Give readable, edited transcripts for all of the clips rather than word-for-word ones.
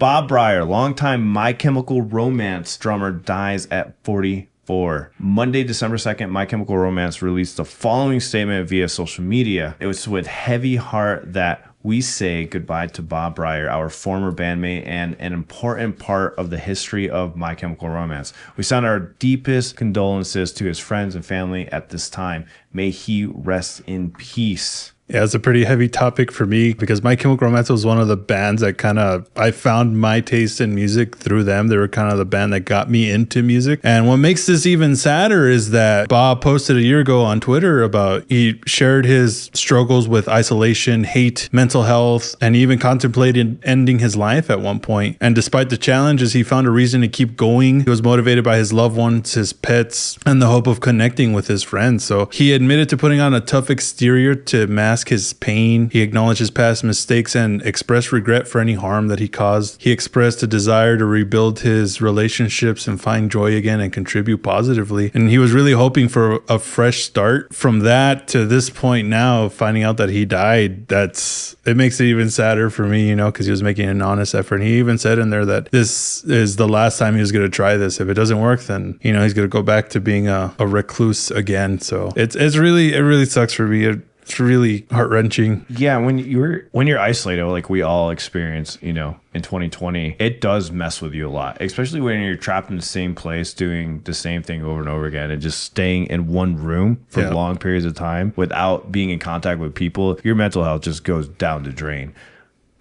Bob Bryar, longtime My Chemical Romance drummer, dies at 44. Monday, December 2nd, My Chemical Romance released the following statement via social media. It was with heavy heart that we say goodbye to Bob Bryar, our former bandmate and an important part of the history of My Chemical Romance. We send our deepest condolences to his friends and family at this time. May he rest in peace. Yeah, it's a pretty heavy topic for me because My Chemical Romance was one of the bands that I found my taste in music through them. They were kind of the band that got me into music. And what makes this even sadder is that Bob posted a year ago on Twitter he shared his struggles with isolation, hate, mental health, and he even contemplated ending his life at one point. And despite the challenges, he found a reason to keep going. He was motivated by his loved ones, his pets, and the hope of connecting with his friends. So he admitted to putting on a tough exterior to mask his pain. He acknowledged his past mistakes and expressed regret for any harm that he caused. He expressed a desire to rebuild his relationships and find joy again and contribute positively. And he was really hoping for a fresh start. From that to this point now, finding out that he died, it makes it even sadder for me, because he was making an honest effort. And he even said in there that this is the last time he was going to try this. If it doesn't work, then, he's going to go back to being a recluse again. So it really sucks for me. It's really heart-wrenching. Yeah, when you're isolated, like we all experience, in 2020, it does mess with you a lot, especially when you're trapped in the same place doing the same thing over and over again and just staying in one room for long periods of time without being in contact with people. Your mental health just goes down the drain.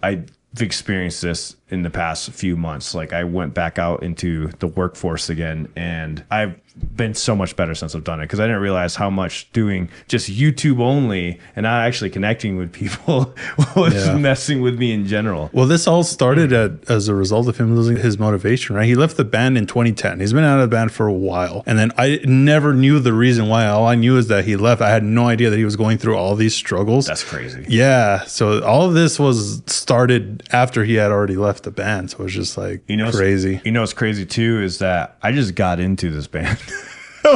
I've experienced this in the past few months. Like I went back out into the workforce again, and I've been so much better since I've done it because I didn't realize how much doing just YouTube only and not actually connecting with people was messing with me in general. Well, this all started as a result of him losing his motivation, right? He left the band in 2010. He's been out of the band for a while. And then I never knew the reason why. All I knew is that he left. I had no idea that he was going through all these struggles. That's crazy. Yeah. So all of this was started after he had already left the band. So it was just like crazy. What's crazy too is that I just got into this band.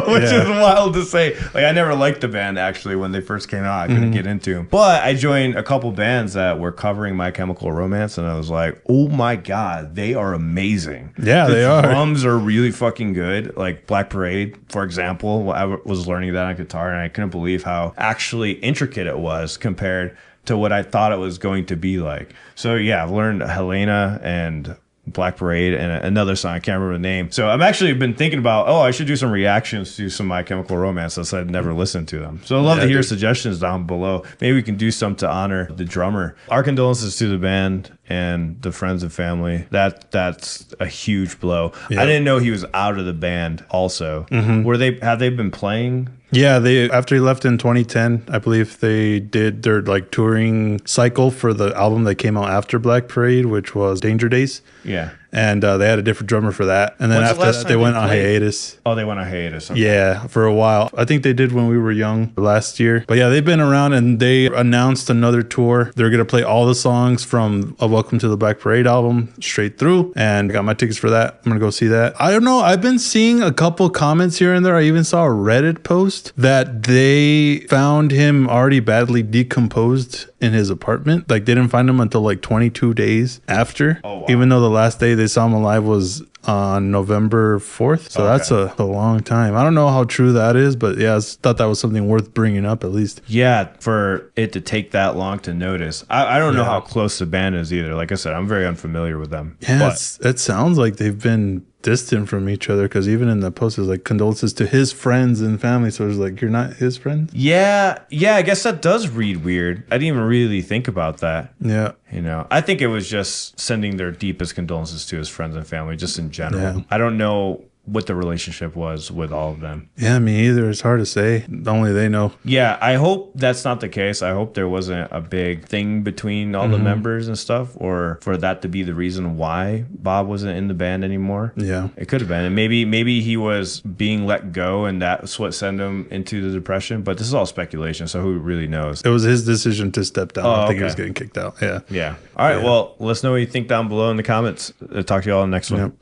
Which is wild to say. Like I never liked the band actually when they first came out. I couldn't get into them. But I joined a couple bands that were covering My Chemical Romance, and I was like, oh my God, they are amazing. Yeah, they are. The drums are really fucking good. Like Black Parade, for example, I was learning that on guitar, and I couldn't believe how actually intricate it was compared to what I thought it was going to be like. So yeah, I've learned Helena and Black Parade and another song, I can't remember the name. So I've actually been thinking about, I should do some reactions to some My Chemical Romance since I'd never listened to them. So I'd love to hear suggestions down below. Maybe we can do some to honor the drummer. Our condolences to the band and the friends and family. That's a huge blow. Yeah. I didn't know he was out of the band also. Have they been playing? Yeah, after he left in 2010, I believe they did their touring cycle for the album that came out after Black Parade, which was Danger Days. Yeah. And they had a different drummer for that. And then after that, they went on hiatus. Oh, they went on hiatus. Okay. Yeah, for a while. I think they did when we were young last year. But yeah, they've been around, and they announced another tour. They're going to play all the songs from A Welcome to the Black Parade album straight through. And I got my tickets for that. I'm going to go see that. I don't know. I've been seeing a couple comments here and there. I even saw a Reddit post that they found him already badly decomposed in his apartment. Like they didn't find him until 22 days after. Oh, wow. Even though the last day they saw him alive was on November 4th. So that's a long time. I don't know how true that is, but yeah, I thought that was something worth bringing up at least. Yeah, for it to take that long to notice. I don't know how close the band is either. Like I said, I'm very unfamiliar with them. Yeah, it sounds like they've been distant from each other because even in the post it's like condolences to his friends and family. So it's like, you're not his friend? Yeah, I guess that does read weird. I didn't even really think about that. Yeah. I think it was just sending their deepest condolences to his friends and family just in general. Yeah. I don't know what the relationship was with all of them. Yeah, me either. It's hard to say. Only they know. Yeah, I hope that's not the case. I hope there wasn't a big thing between all the members and stuff, or for that to be the reason why Bob wasn't in the band anymore. Yeah. It could have been. And maybe he was being let go and that's what sent him into the depression. But this is all speculation, so who really knows? It was his decision to step down. I think he was getting kicked out. Yeah. Yeah. All right, well, let us know what you think down below in the comments. Talk to you all in the next one. Yep.